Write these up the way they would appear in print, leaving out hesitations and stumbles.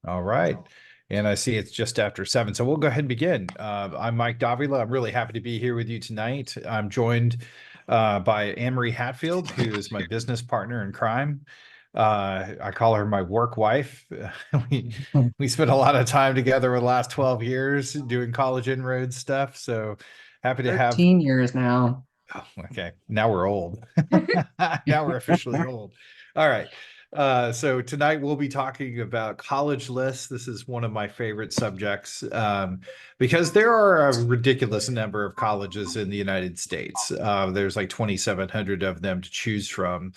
All right. And I see it's just after 7. So we'll go ahead and begin. I'm Mike Davila. I'm really happy to be here with you tonight. I'm joined by Anne-Marie Hatfield, who is my business partner in crime. I call her my work wife. We we spent a lot of time together over the last 12 years doing college inroads stuff. So happy to have. 13 years now. Oh, okay. Now we're old. Now we're officially old. All right. So tonight we'll be talking about college lists. This is one of my favorite subjects because there are a ridiculous number of colleges in the United States. There's like 2,700 of them to choose from.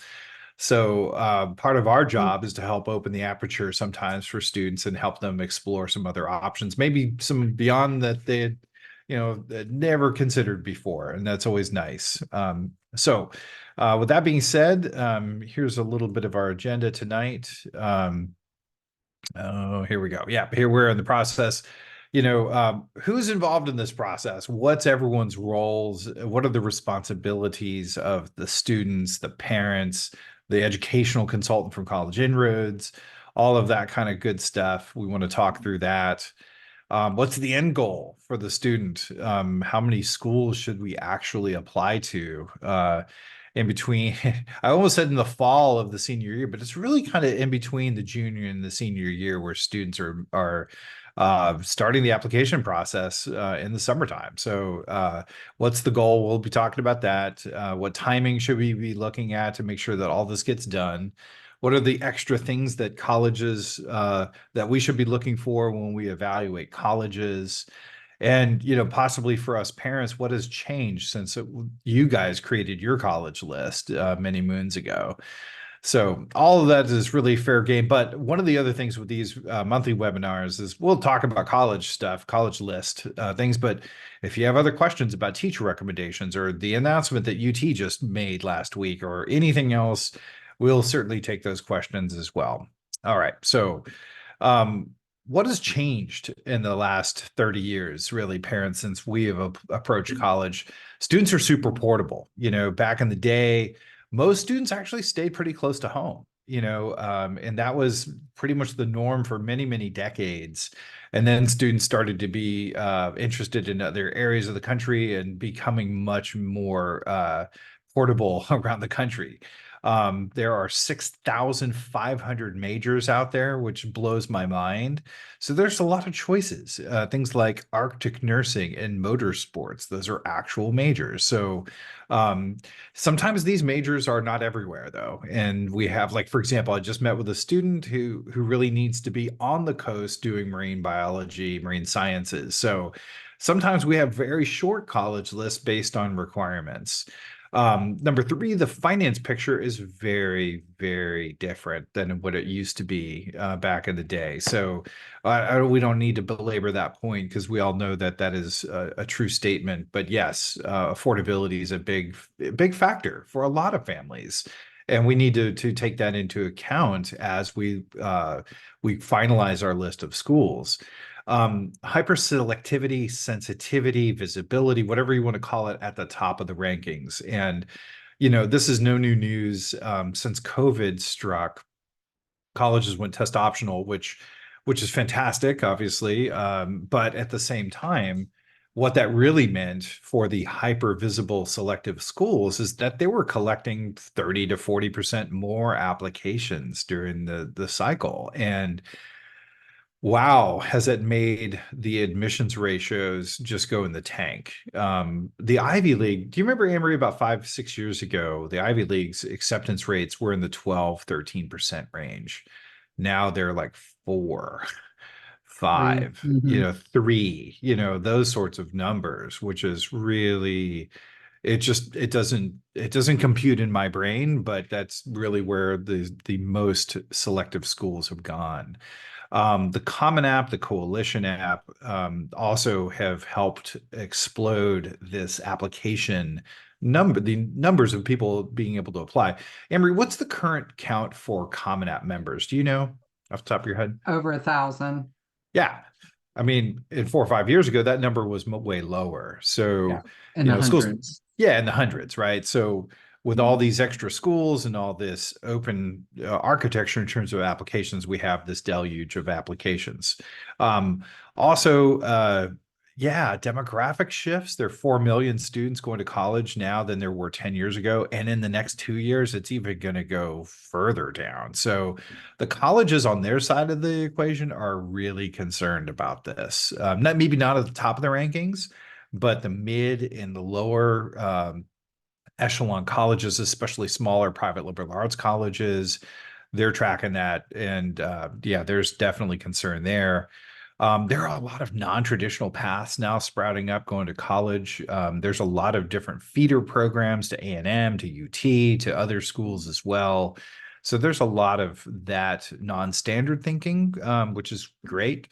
So part of our job is to help open the aperture sometimes for students and help them explore some other options, maybe some beyond that they had, never considered before, and that's always nice. So with that being said, here's a little bit of our agenda tonight. Oh, here we go. Yeah, here we're in the process. Who's involved in this process? What's everyone's roles? What are the responsibilities of the students, the parents, the educational consultant from College Inroads, all of that kind of good stuff? We want to talk through that. What's the end goal for the student? How many schools should we actually apply to? In between, I almost said in the fall of the senior year, but it's really kind of in between the junior and the senior year where students are starting the application process in the summertime. So, what's the goal? We'll be talking about that. What timing should we be looking at to make sure that all this gets done? What are the extra things that colleges that we should be looking for when we evaluate colleges? And, possibly for us parents, what has changed since you guys created your college list many moons ago? So all of that is really fair game. But one of the other things with these monthly webinars is we'll talk about college stuff, college list things. But if you have other questions about teacher recommendations or the announcement that UT just made last week or anything else, we'll certainly take those questions as well. All right. So um, what has changed in the last 30 years, really, parents, since we have approached college? Students are super portable. Back in the day, most students actually stayed pretty close to home, and that was pretty much the norm for many, many decades. And then students started to be interested in other areas of the country and becoming much more portable around the country. There are 6,500 majors out there, which blows my mind. So there's a lot of choices. Things like Arctic nursing and motorsports, those are actual majors. So um, sometimes these majors are not everywhere, though. And we have, like, for example, I just met with a student who really needs to be on the coast doing marine biology, marine sciences. So sometimes we have very short college lists based on requirements. Number three, the finance picture is very, very different than what it used to be back in the day. So we don't need to belabor that point because we all know that that is a true statement. But yes, affordability is a big factor for a lot of families. And we need to take that into account as we finalize our list of schools. Hyperselectivity, sensitivity, visibility, whatever you want to call it, at the top of the rankings. And, this is no new news. Since COVID struck, colleges went test optional, which is fantastic, obviously. But at the same time, what that really meant for the hyper visible selective schools is that they were collecting 30 to 40% more applications during the cycle. And wow, has it made the admissions ratios just go in the tank? The Ivy League, do you remember, Amory, about 5, 6 years ago, the Ivy League's acceptance rates were in the 12, 13% range. Now they're like 4, Three. 5, 3, those sorts of numbers, which is really, it doesn't compute in my brain, but that's really where the most selective schools have gone. The Common App, the Coalition app, also have helped explode this application the numbers of people being able to apply. Emery, what's the current count for Common App members? Do you know off the top of your head? Over 1,000. Yeah. I mean, in 4 or 5 years ago, that number was way lower. Yeah. So, In the schools, hundreds. yeah, in the hundreds, right? So, with all these extra schools and all this open architecture in terms of applications, we have this deluge of applications. Also, yeah, demographic shifts. There are 4 million students going to college now than there were 10 years ago. And in the next 2 years, it's even going to go further down. So the colleges on their side of the equation are really concerned about this. Not maybe not at the top of the rankings, but the mid and the lower echelon colleges, especially smaller private liberal arts colleges, they're tracking that. And yeah, there's definitely concern there. There are a lot of non-traditional paths now sprouting up going to college. There's a lot of different feeder programs to A&M, to UT, to other schools as well. So there's a lot of that non-standard thinking, which is great.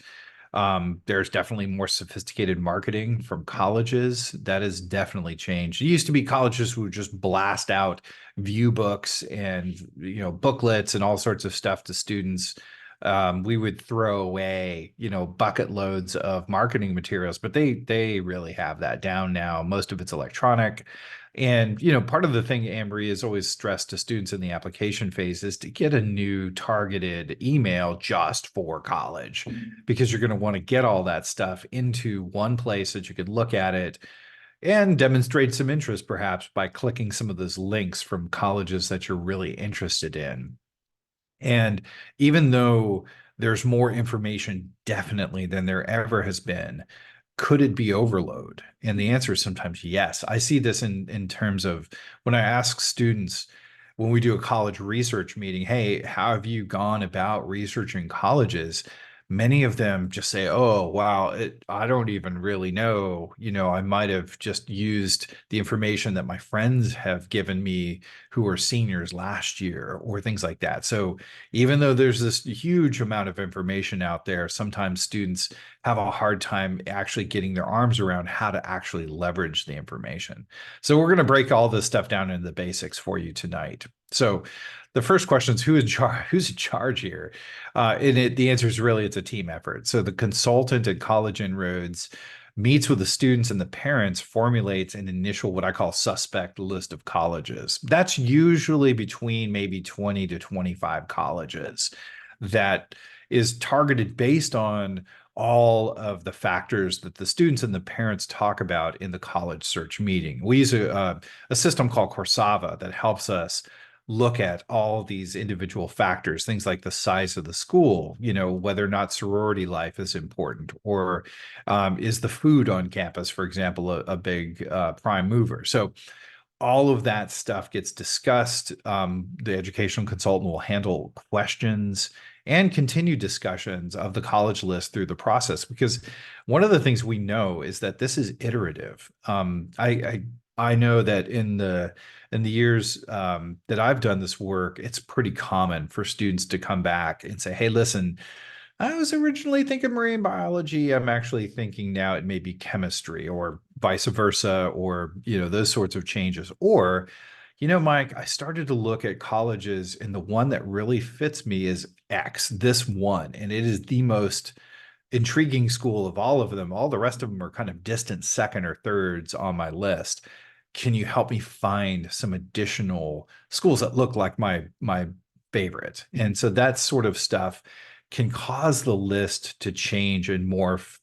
There's definitely more sophisticated marketing from colleges. That has definitely changed. It used to be colleges who would just blast out view books and booklets and all sorts of stuff to students. We would throw away bucket loads of marketing materials, but they really have that down now. Most of it's electronic. And part of the thing Anne-Marie has always stressed to students in the application phase is to get a new targeted email just for college, because you're going to want to get all that stuff into one place that you could look at it and demonstrate some interest perhaps by clicking some of those links from colleges that you're really interested in. And even though there's more information definitely than there ever has been, could it be overload? And the answer is sometimes yes. I see this in terms of when I ask students when we do a college research meeting, hey, how have you gone about researching colleges? Many of them just say, oh, wow, I don't even really know. I might have just used the information that my friends have given me who were seniors last year or things like that. So even though there's this huge amount of information out there, sometimes students have a hard time actually getting their arms around how to actually leverage the information. So we're going to break all this stuff down into the basics for you tonight. So the first question is who's in charge here? The answer is really it's a team effort. So the consultant at College Inroads meets with the students and the parents, formulates an initial what I call suspect list of colleges. That's usually between maybe 20 to 25 colleges that is targeted based on all of the factors that the students and the parents talk about in the college search meeting. We use a system called Coursava that helps us look at all these individual factors, things like the size of the school, whether or not sorority life is important, or is the food on campus, for example, a big prime mover. So all of that stuff gets discussed. The educational consultant will handle questions and continue discussions of the college list through the process, because one of the things we know is that this is iterative. I know that in the years that I've done this work, it's pretty common for students to come back and say, "Hey, listen, I was originally thinking marine biology. I'm actually thinking now it may be chemistry," or vice versa, or, those sorts of changes. Or, Mike, I started to look at colleges and the one that really fits me is X, this one. And it is the most intriguing school of all of them. All the rest of them are kind of distant second or thirds on my list. Can you help me find some additional schools that look like my favorite? And so that sort of stuff can cause the list to change and morph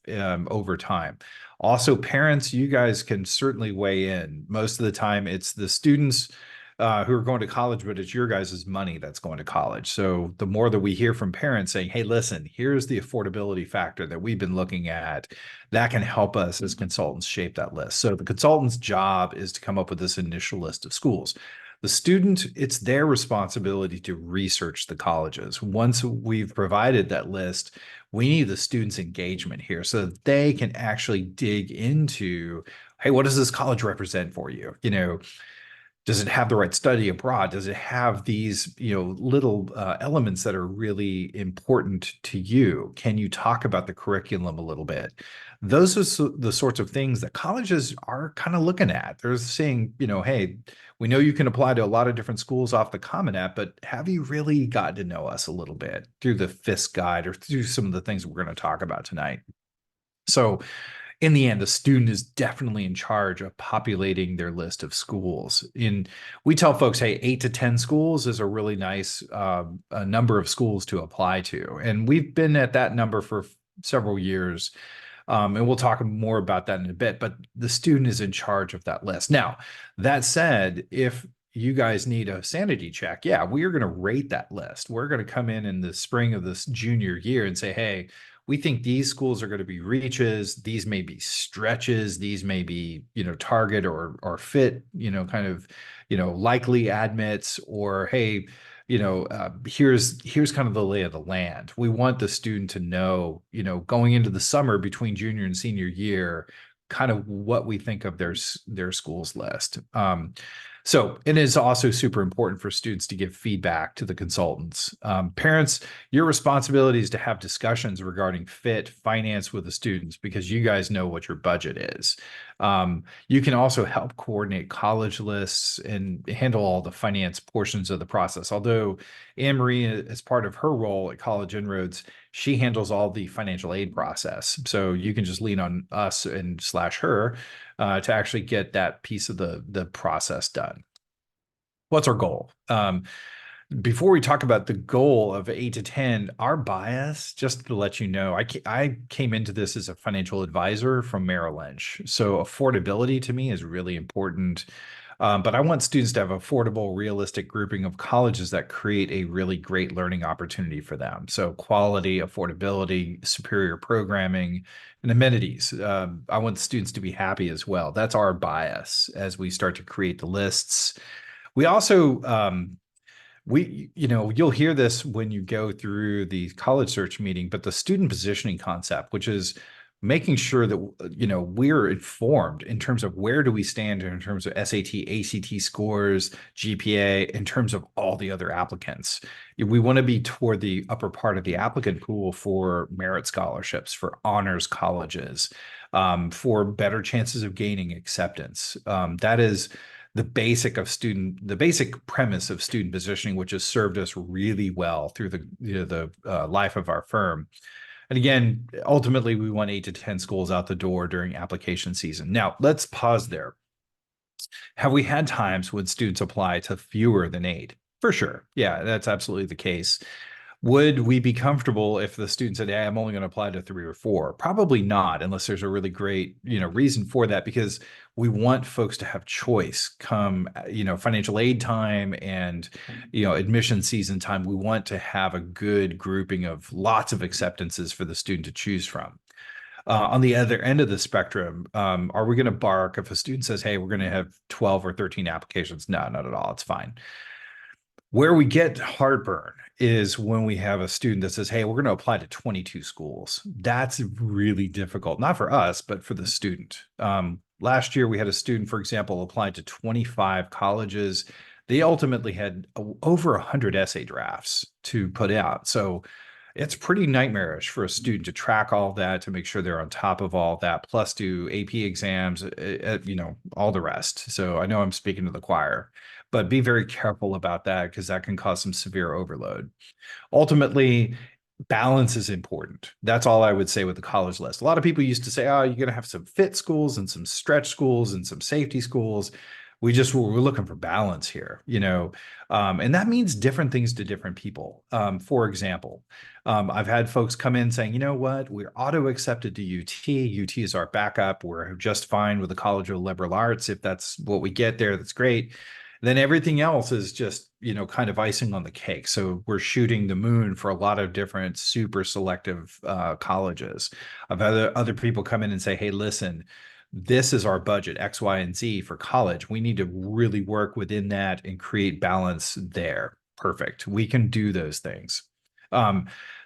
over time. Also, parents, you guys can certainly weigh in. Most of the time, it's the students who are going to college, but it's your guys' money that's going to college. So the more that we hear from parents saying, hey, listen, here's the affordability factor that we've been looking at, that can help us as consultants shape that list. So the consultant's job is to come up with this initial list of schools. The student, it's their responsibility to research the colleges. Once we've provided that list, we need the students' engagement here so that they can actually dig into, hey, what does this college represent for you? Does it have the right study abroad? Does it have these, little elements that are really important to you? Can you talk about the curriculum a little bit? Those are the sorts of things that colleges are kind of looking at. They're saying, hey, we know you can apply to a lot of different schools off the Common App, but have you really gotten to know us a little bit through the FISC guide or through some of the things we're going to talk about tonight? So in the end, the student is definitely in charge of populating their list of schools. We tell folks, hey, 8 to 10 schools is a really nice a number of schools to apply to, and we've been at that number for several years. And we'll talk more about that in a bit, but the student is in charge of that list. Now, that said, if you guys need a sanity check, yeah, we are going to rate that list. We're going to come in the spring of this junior year and say, hey, we think these schools are going to be reaches. These may be stretches. These may be, target or fit, kind of, likely admits, or hey, here's kind of the lay of the land. We want the student to know, going into the summer between junior and senior year, kind of what we think of their school's list. So it is also super important for students to give feedback to the consultants. Parents, your responsibility is to have discussions regarding fit, finance with the students, because you guys know what your budget is. You can also help coordinate college lists and handle all the finance portions of the process. Although Anne Marie, as part of her role at College Inroads, she handles all the financial aid process. So you can just lean on us and slash her to actually get that piece of the process done. What's our goal? Before we talk about the goal of 8 to 10, our bias, just to let you know, I came into this as a financial advisor from Merrill Lynch. So affordability to me is really important. But I want students to have affordable, realistic grouping of colleges that create a really great learning opportunity for them. So quality, affordability, superior programming, and amenities. I want the students to be happy as well. That's our bias as we start to create the lists. We also you'll hear this when you go through the college search meeting, but the student positioning concept, which is making sure that we're informed in terms of where do we stand in terms of SAT, ACT scores, GPA, in terms of all the other applicants. We want to be toward the upper part of the applicant pool for merit scholarships, for honors colleges, for better chances of gaining acceptance. That is the basic premise of student positioning, which has served us really well through the life of our firm. And again, ultimately, we want 8 to 10 schools out the door during application season. Now, let's pause there. Have we had times when students apply to fewer than 8? For sure. Yeah, that's absolutely the case. Would we be comfortable if the student said, hey, I'm only going to apply to 3 or 4? Probably not, unless there's a really great, reason for that, because we want folks to have choice come, financial aid time and, admission season time. We want to have a good grouping of lots of acceptances for the student to choose from. On the other end of the spectrum, are we going to bark if a student says, hey, we're going to have 12 or 13 applications? No, not at all. It's fine. Where we get heartburn is when we have a student that says, hey, we're going to apply to 22 schools. That's really difficult, not for us, but for the student. Last year, we had a student, for example, apply to 25 colleges. They ultimately had over 100 essay drafts to put out. So it's pretty nightmarish for a student to track all that, to make sure they're on top of all that, plus do AP exams, all the rest. So I know I'm speaking to the choir, but be very careful about that, because that can cause some severe overload. Ultimately, balance is important. That's all I would say with the college list. A lot of people used to say, oh, you're going to have some fit schools and some stretch schools and some safety schools. We're looking for balance here, and that means different things to different people. For example, I've had folks come in saying, you know what, we're auto accepted to UT. UT is our backup. We're just fine with the College of Liberal Arts. If that's what we get there, that's great. Then everything else is just, kind of icing on the cake. So we're shooting the moon for a lot of different super selective colleges. I've had other people come in and say, hey, listen, this is our budget, X, Y, and Z for college. We need to really work within that and create balance there. Perfect. We can do those things.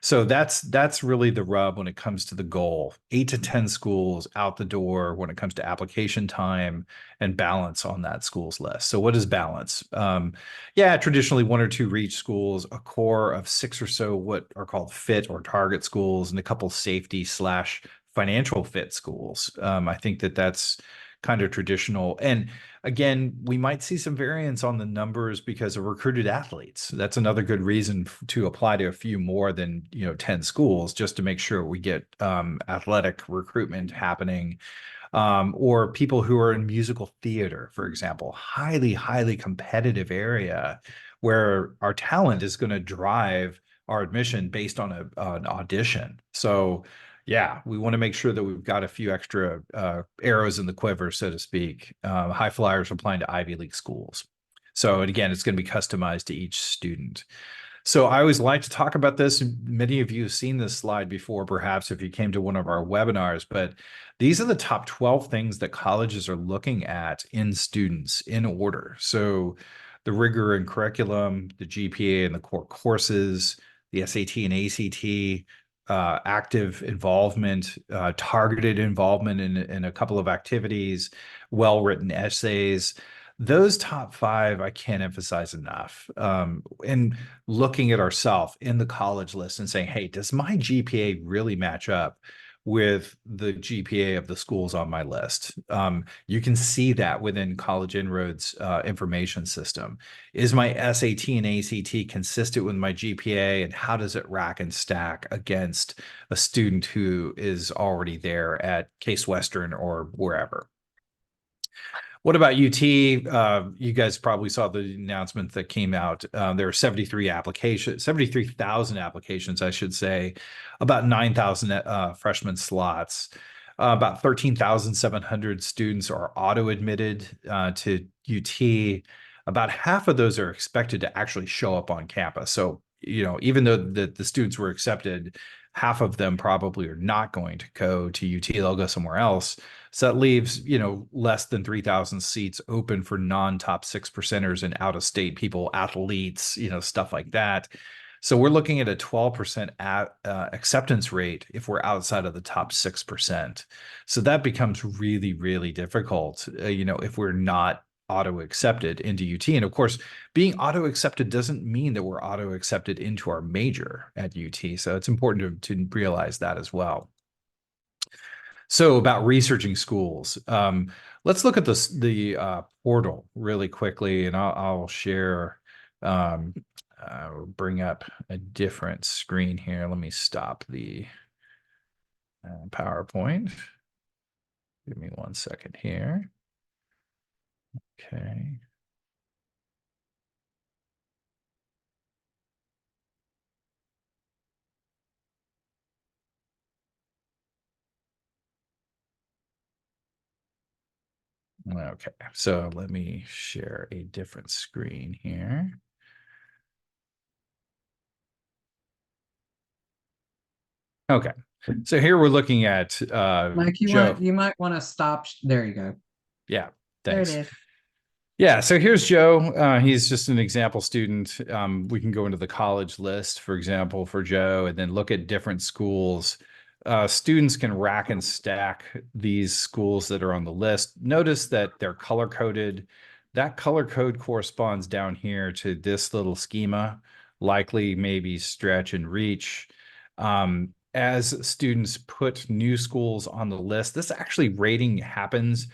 So that's really the rub when it comes to the goal. 8 to 10 schools out the door when it comes to application time and balance on that school's list. So what is balance? Traditionally 1 or 2 reach schools, a core of 6 or so what are called fit or target schools, and a couple safety/financial fit schools. I think that's kind of traditional. And again, we might see some variance on the numbers because of recruited athletes. That's another good reason to apply to a few more than 10 schools, just to make sure we get athletic recruitment happening. Or people who are in musical theater, for example, highly, highly competitive area where our talent is going to drive our admission based on an audition. So, yeah, we want to make sure that we've got a few extra arrows in the quiver, so to speak. High flyers applying to Ivy League schools. So, and again, it's going to be customized to each student. So I always like to talk about this. Many of you have seen this slide before, perhaps if you came to one of our webinars, but these are the top 12 things that colleges are looking at in students in order. So the rigor and curriculum, the GPA and the core courses, the SAT and ACT, active involvement, targeted involvement in a couple of activities, well-written essays. Those top five, I can't emphasize enough. And looking at ourselves in the college list and saying, hey, does my GPA really match up with the GPA of the schools on my list? You can see that within College Inroads information system. Is my SAT and ACT consistent with my GPA, and how does it rack and stack against a student who is already there at Case Western or wherever? What about UT? You guys probably saw the announcement that came out. There are 73,000 applications, I should say, about 9,000 freshman slots. About 13,700 students are auto-admitted to UT. About half of those are expected to actually show up on campus. So, even though the students were accepted, half of them probably are not going to go to UT. They'll go somewhere else. So that leaves, less than 3,000 seats open for non-top 6%ers and out-of-state people, athletes, stuff like that. So we're looking at a 12% acceptance rate if we're outside of the top 6%. So that becomes really, really difficult, if we're not auto-accepted into UT. And of course, being auto-accepted doesn't mean that we're auto-accepted into our major at UT. So it's important to realize that as well. So about researching schools, let's look at the portal really quickly, and I'll share, bring up a different screen here. Let me stop the PowerPoint. Give me 1 second here. Okay. Okay, so let me share a different screen here. Okay, so here we're looking at Mike, Joe. you might want to stop. There you go. Yeah, There thanks. it is. Yeah, so here's Joe. He's just an example student. We can go into the college list, for example, for Joe, and then look at different schools. Students can rack and stack these schools that are on the list. Notice that they're color coded. That color code corresponds down here to this little schema, likely, maybe, stretch, and reach. As students put new schools on the list, this actually rating happens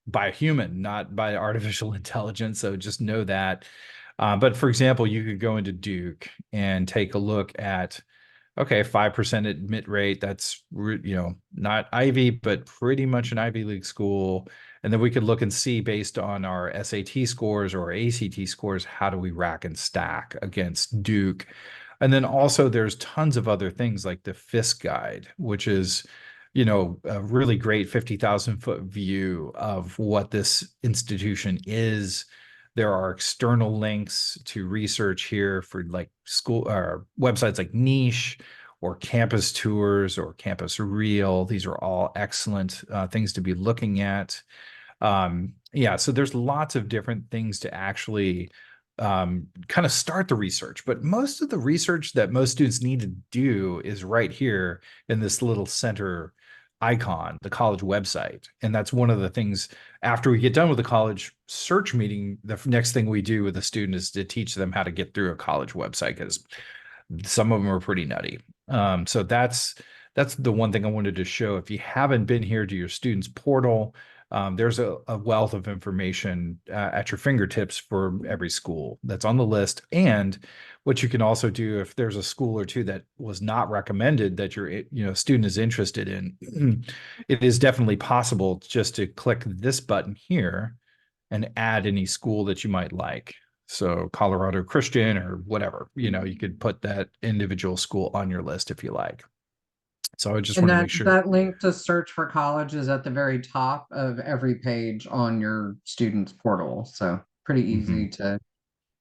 by a human, not by artificial intelligence. So just know that. But for example, you could go into Duke and take a look at, okay, 5% admit rate. That's, not Ivy, but pretty much an Ivy League school. And then we could look and see, based on our SAT scores or ACT scores, how do we rack and stack against Duke? And then also there's tons of other things like the FISC guide, which is, a really great 50,000-foot view of what this institution is. There are external links to research here for like school or websites like Niche or Campus Tours or Campus Reel. These are all excellent things to be looking at. Yeah, so there's lots of different things to actually kind of start the research, but most of the research that most students need to do is right here in this little center icon, the college website. And that's one of the things after we get done with the college search meeting, the next thing we do with a student is to teach them how to get through a college website, because some of them are pretty nutty. So that's the one thing I wanted to show. If you haven't been here to your students portal, There's a wealth of information at your fingertips for every school that's on the list. And what you can also do, if there's a school or two that was not recommended that your student is interested in, it is definitely possible just to click this button here and add any school that you might like. So Colorado Christian or whatever, you could put that individual school on your list if you like. So I just And want to that make sure. that link to search for college is at the very top of every page on your student's portal. So pretty easy Mhm. to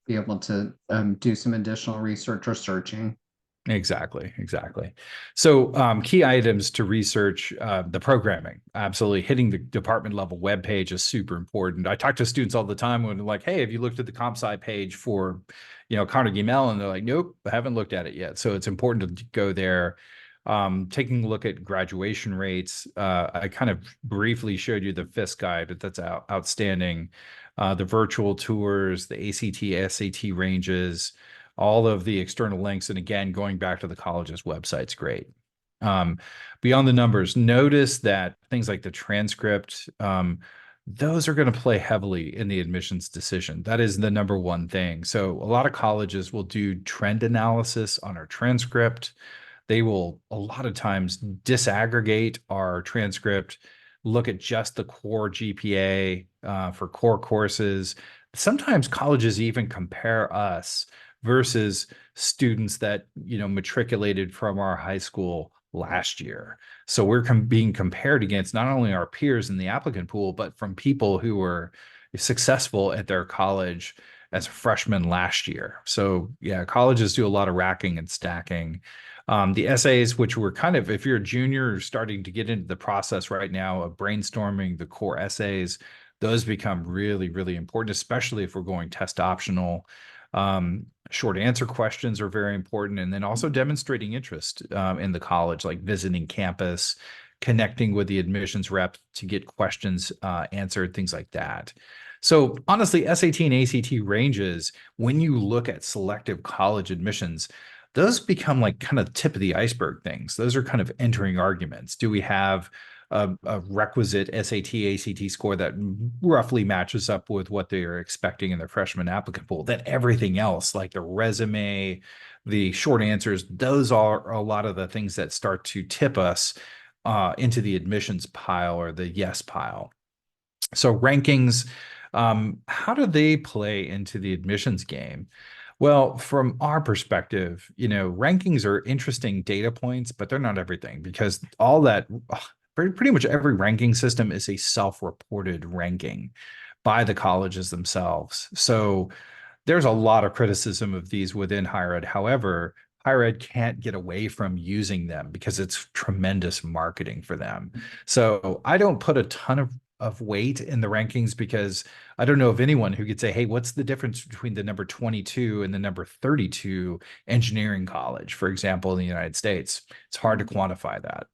be able to do some additional research or searching. Exactly, exactly. So, key items to research the programming. Absolutely, hitting the department level web page is super important. I talk to students all the time when they're like, "Hey, have you looked at the comp sci page for, Carnegie Mellon?" And they're like, "Nope, I haven't looked at it yet." So it's important to go there. Taking a look at graduation rates. I kind of briefly showed you the FIS guide, but that's outstanding. The virtual tours, the ACT, SAT ranges, all of the external links. And again, going back to the college's website's great. Um, Beyond the numbers, notice that things like the transcript, those are going to play heavily in the admissions decision. That is the number one thing. So a lot of colleges will do trend analysis on our transcript. They will a lot of times disaggregate our transcript, look at just the core GPA for core courses. Sometimes colleges even compare us versus students that matriculated from our high school last year. So we're being compared against not only our peers in the applicant pool, but from people who were successful at their college as a freshman last year. So yeah, colleges do a lot of racking and stacking. The essays, which were kind of, if you're a junior starting to get into the process right now of brainstorming the core essays, those become really, really important, especially if we're going test optional. Short answer questions are very important. And then also demonstrating interest in the college, like visiting campus, connecting with the admissions rep to get questions answered, things like that. So honestly, SAT and ACT ranges, when you look at selective college admissions, those become like kind of tip of the iceberg things. Those are kind of entering arguments. Do we have a requisite SAT, ACT score that roughly matches up with what they are expecting in their freshman applicant pool? That everything else, like the resume, the short answers, those are a lot of the things that start to tip us into the admissions pile or the yes pile. So rankings, how do they play into the admissions game? Well, from our perspective, rankings are interesting data points, but they're not everything because all that, pretty much every ranking system is a self-reported ranking by the colleges themselves. So there's a lot of criticism of these within higher ed. However, higher ed can't get away from using them because it's tremendous marketing for them. So I don't put a ton of weight in the rankings because I don't know of anyone who could say, hey, what's the difference between the number 22 and the number 32 engineering college, for example, in the United States? It's hard to quantify that.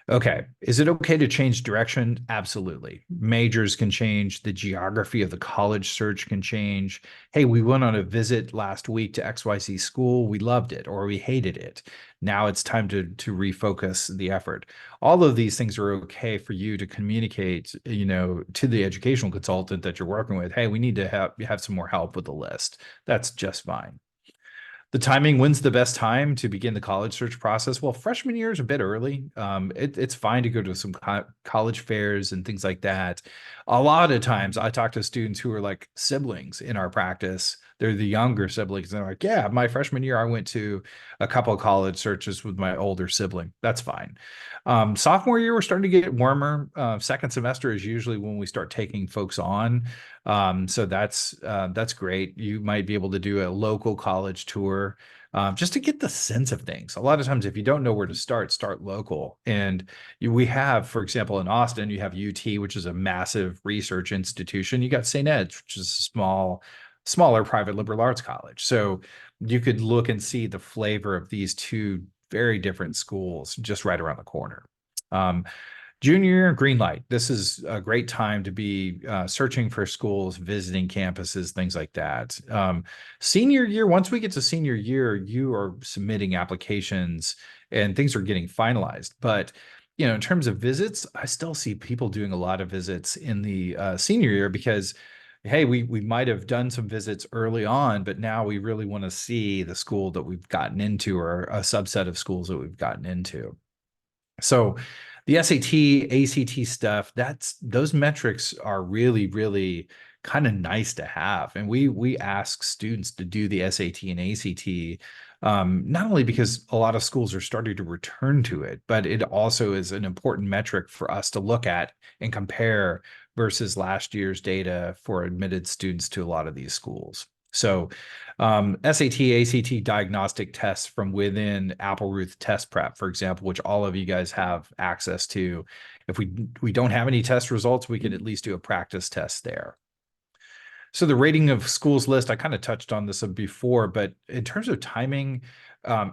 Okay. Is it okay to change direction? Absolutely. Majors can change. The geography of the college search can change. Hey, we went on a visit last week to XYZ school. We loved it or we hated it. Now it's time to refocus the effort. All of these things are okay for you to communicate, to the educational consultant that you're working with. Hey, we need to have some more help with the list. That's just fine. The timing, when's the best time to begin the college search process? Well, freshman year is a bit early. It's fine to go to some college fairs and things like that. A lot of times I talk to students who are like siblings in our practice. They're the younger siblings. And they're like, yeah, my freshman year, I went to a couple of college searches with my older sibling. That's fine. Sophomore year, we're starting to get warmer. Second semester is usually when we start taking folks on. So that's great. You might be able to do a local college tour just to get the sense of things. A lot of times, if you don't know where to start local. And we have, for example, in Austin, you have UT, which is a massive research institution. You got St. Ed's, which is a smaller private liberal arts college. So you could look and see the flavor of these two very different schools just right around the corner. Um, Junior year, green light. This is a great time to be searching for schools, visiting campuses, things like that. Senior year, once we get to senior year, you are submitting applications and things are getting finalized. But in terms of visits, I still see people doing a lot of visits in the senior year because, hey, we might have done some visits early on, but now we really want to see the school that we've gotten into or a subset of schools that we've gotten into. So the SAT, ACT stuff, those metrics are really, really kind of nice to have. And we ask students to do the SAT and ACT, not only because a lot of schools are starting to return to it, but it also is an important metric for us to look at and compare versus last year's data for admitted students to a lot of these schools. So SAT, ACT diagnostic tests from within Appleruth Test Prep, for example, which all of you guys have access to. If we don't have any test results, we can at least do a practice test there. So the rating of schools list, I kind of touched on this before, but in terms of timing,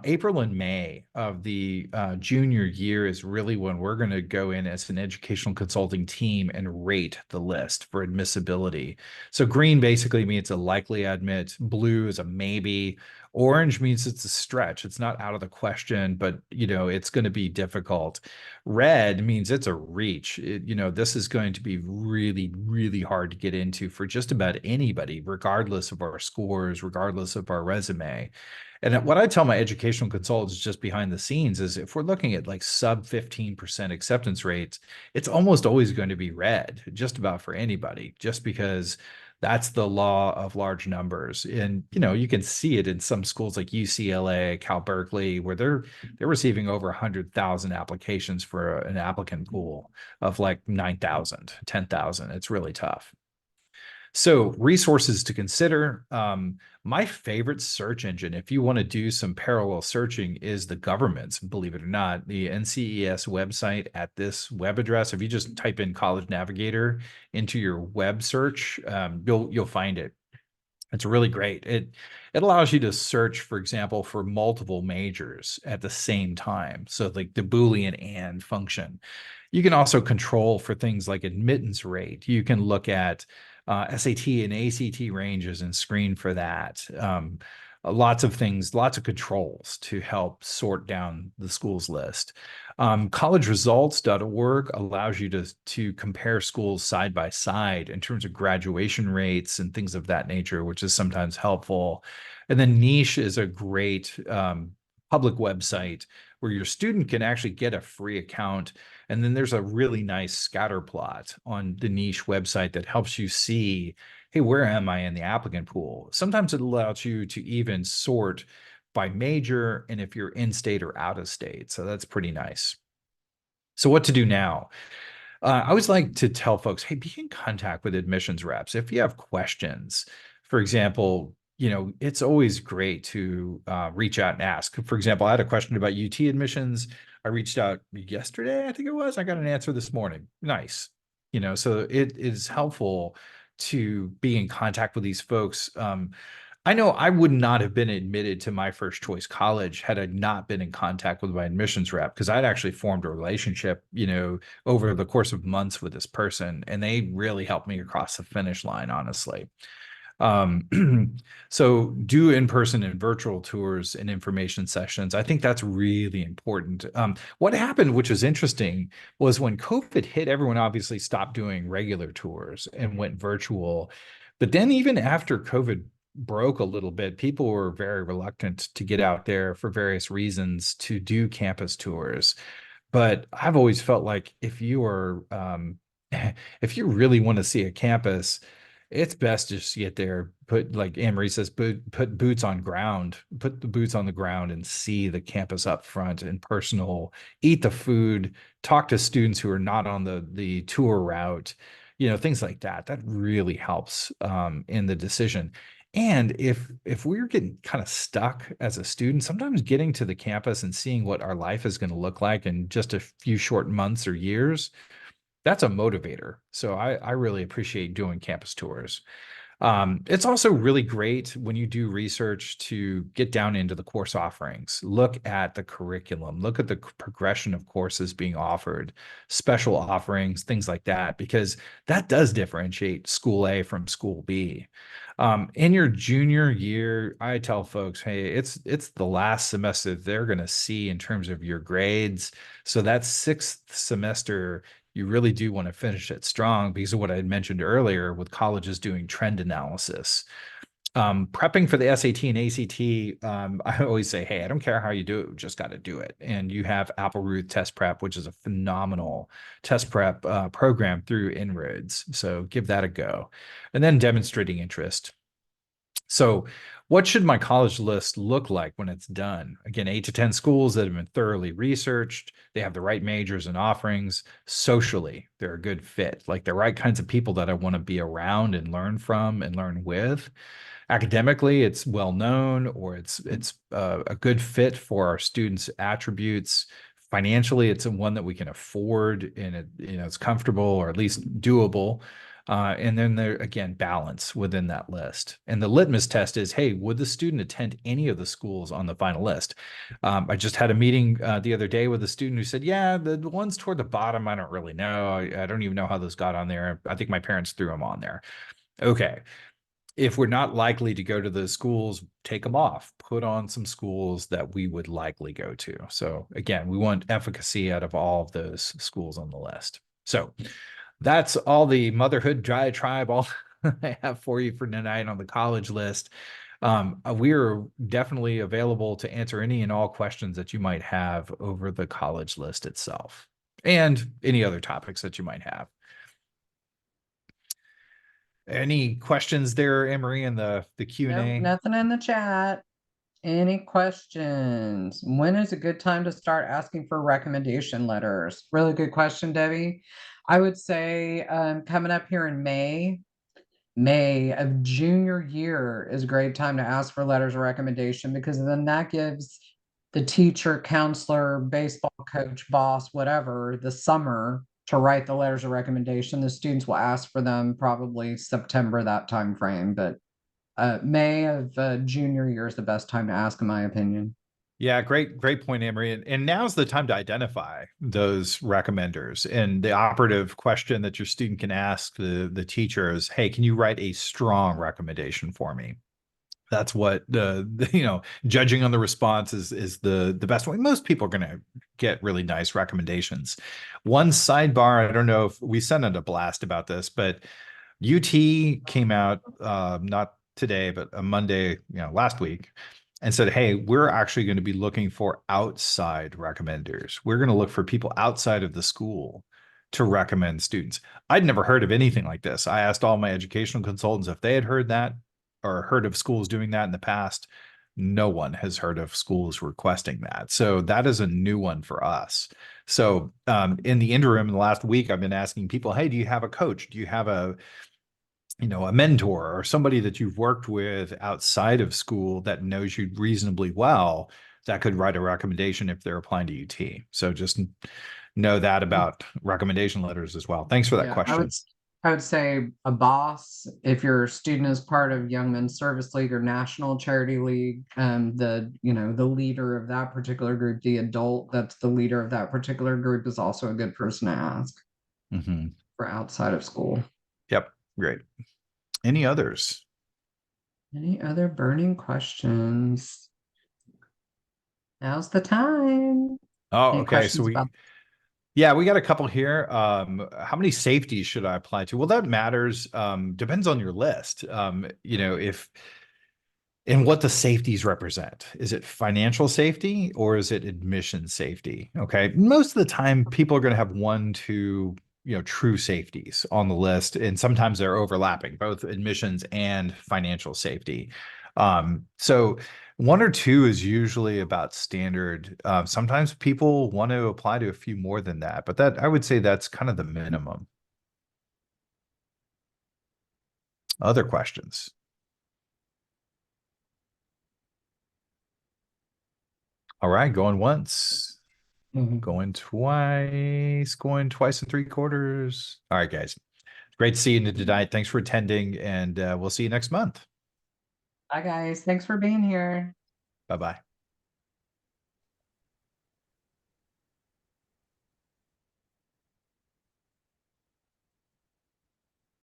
April and May of the junior year is really when we're going to go in as an educational consulting team and rate the list for admissibility. So green basically means a likely admit, blue is a maybe, orange means it's a stretch. It's not out of the question, but it's going to be difficult. Red means it's a reach. This is going to be really, really hard to get into for just about anybody, regardless of our scores, regardless of our resume. And what I tell my educational consultants just behind the scenes is if we're looking at like sub 15% acceptance rates, it's almost always going to be red, just about for anybody, just because that's the law of large numbers. And you can see it in some schools like UCLA, Cal Berkeley, where they're receiving over 100,000 applications for an applicant pool of like 9,000, 10,000. It's really tough. So resources to consider. My favorite search engine, if you want to do some parallel searching, is the government's, believe it or not, the NCES website at this web address. If you just type in College Navigator into your web search, you'll find it. It's really great. It allows you to search, for example, for multiple majors at the same time. So like the Boolean and function. You can also control for things like admittance rate. You can look at SAT and ACT ranges and screen for that. Lots of things, lots of controls to help sort down the schools list. Collegeresults.org allows you to compare schools side by side in terms of graduation rates and things of that nature, which is sometimes helpful. And then Niche is a great public website where your student can actually get a free account. And then there's a really nice scatter plot on the Niche website that helps you see, hey, where am I in the applicant pool? Sometimes it allows you to even sort by major and if you're in state or out of state. So that's pretty nice. So what to do now? I always like to tell folks, hey, be in contact with admissions reps. If you have questions, for example, it's always great to reach out and ask. For example, I had a question about UT admissions. I reached out yesterday, I think it was. I got an answer this morning. Nice. So it is helpful to be in contact with these folks. I know I would not have been admitted to my first choice college had I not been in contact with my admissions rep because I'd actually formed a relationship, over the course of months with this person, and they really helped me across the finish line, honestly. So do in-person and virtual tours and information sessions. I think that's really important. What happened, which was interesting, was when COVID hit, everyone obviously stopped doing regular tours and went virtual. But then even after COVID broke a little bit, people were very reluctant to get out there for various reasons to do campus tours. But I've always felt like if you are if you really want to see a campus, it's best to just get there, put, like Anne-Marie says, put boots on ground, put the boots on the ground and see the campus up front and personal, eat the food, talk to students who are not on the tour route, things like that. That really helps in the decision. And if we're getting kind of stuck as a student, sometimes getting to the campus and seeing what our life is going to look like in just a few short months or years, that's a motivator. So I really appreciate doing campus tours. It's also really great when you do research to get down into the course offerings, look at the curriculum, look at the progression of courses being offered, special offerings, things like that, because that does differentiate school A from school B. In your junior year, I tell folks, hey, it's the last semester they're going to see in terms of your grades. So that sixth semester, you really do want to finish it strong because of what I had mentioned earlier with colleges doing trend analysis. Prepping for the SAT and ACT, I always say, hey, I don't care how you do it, we just got to do it. And you have Apple Ruth Test Prep, which is a phenomenal test prep program through Inroads. So give that a go. And then demonstrating interest. So, what should my college list look like when it's done? Again, 8 to 10 schools that have been thoroughly researched. They have the right majors and offerings. Socially, they're a good fit, like the right kinds of people that I want to be around and learn from and learn with. Academically, it's well known or it's a good fit for our students' attributes. Financially, it's one that we can afford and it's comfortable or at least doable. And then there again, balance within that list. And the litmus test is, hey, would the student attend any of the schools on the final list? I just had a meeting the other day with a student who said, yeah, the ones toward the bottom, I don't really know. I don't even know how those got on there. I think my parents threw them on there. Okay. If we're not likely to go to those schools, take them off, put on some schools that we would likely go to. So again, we want efficacy out of all of those schools on the list. So that's all the motherhood diatribe all I have for you for tonight on the college list. We are definitely available to answer any and all questions that you might have over the college list itself and any other topics that you might have. Any questions there, Emery, in the Nope, Q&A? nothing in the chat. Any questions? When is a good time to start asking for recommendation letters? Really good question, Debbie. I would say coming up here in May of junior year is a great time to ask for letters of recommendation because then that gives the teacher, counselor, baseball coach, boss, whatever, the summer to write the letters of recommendation. The students will ask for them probably September, that time frame, but May of junior year is the best time to ask, in my opinion. Yeah, great point, Emery. And now's the time to identify those recommenders. And the operative question that your student can ask the teacher is, hey, can you write a strong recommendation for me? That's what judging on the response is the best way. Most people are going to get really nice recommendations. One sidebar, I don't know if we sent out a blast about this, but UT came out not today, but a Monday, last week, and said, "Hey, we're actually going to be looking for outside recommenders. We're going to look for people outside of the school to recommend students." I'd never heard of anything like this. I asked all my educational consultants if they had heard that or heard of schools doing that in the past. No one has heard of schools requesting that. So that is a new one for us. So in the interim, in the last week, I've been asking people, hey, do you have a coach? Do you have a mentor or somebody that you've worked with outside of school that knows you reasonably well that could write a recommendation if they're applying to UT? So just know that about recommendation letters as well. Thanks for that Yeah, question. I would say a boss, if your student is part of Young Men's Service League or National Charity League, the leader of that particular group, the adult that's the leader of that particular group is also a good person to ask Mm-hmm. for outside of school. Yep, great. Any others? Any other burning questions? Now's the time. Oh, Any okay. So questions we about Yeah, we got a couple here. How many safeties should I apply to? Well, that matters. Depends on your list. If and what the safeties represent. Is it financial safety or is it admission safety? Okay. Most of the time, people are going to have one, two, true safeties on the list, and sometimes they're overlapping, both admissions and financial safety. So one or two is usually about standard. Sometimes people want to apply to a few more than that, but that I would say that's kind of the minimum. Other questions? All right, going once. Mhm. Going twice and three quarters. All right, guys. Great seeing you tonight. Thanks for attending, and we'll see you next month. Bye, guys. Thanks for being here. Bye bye.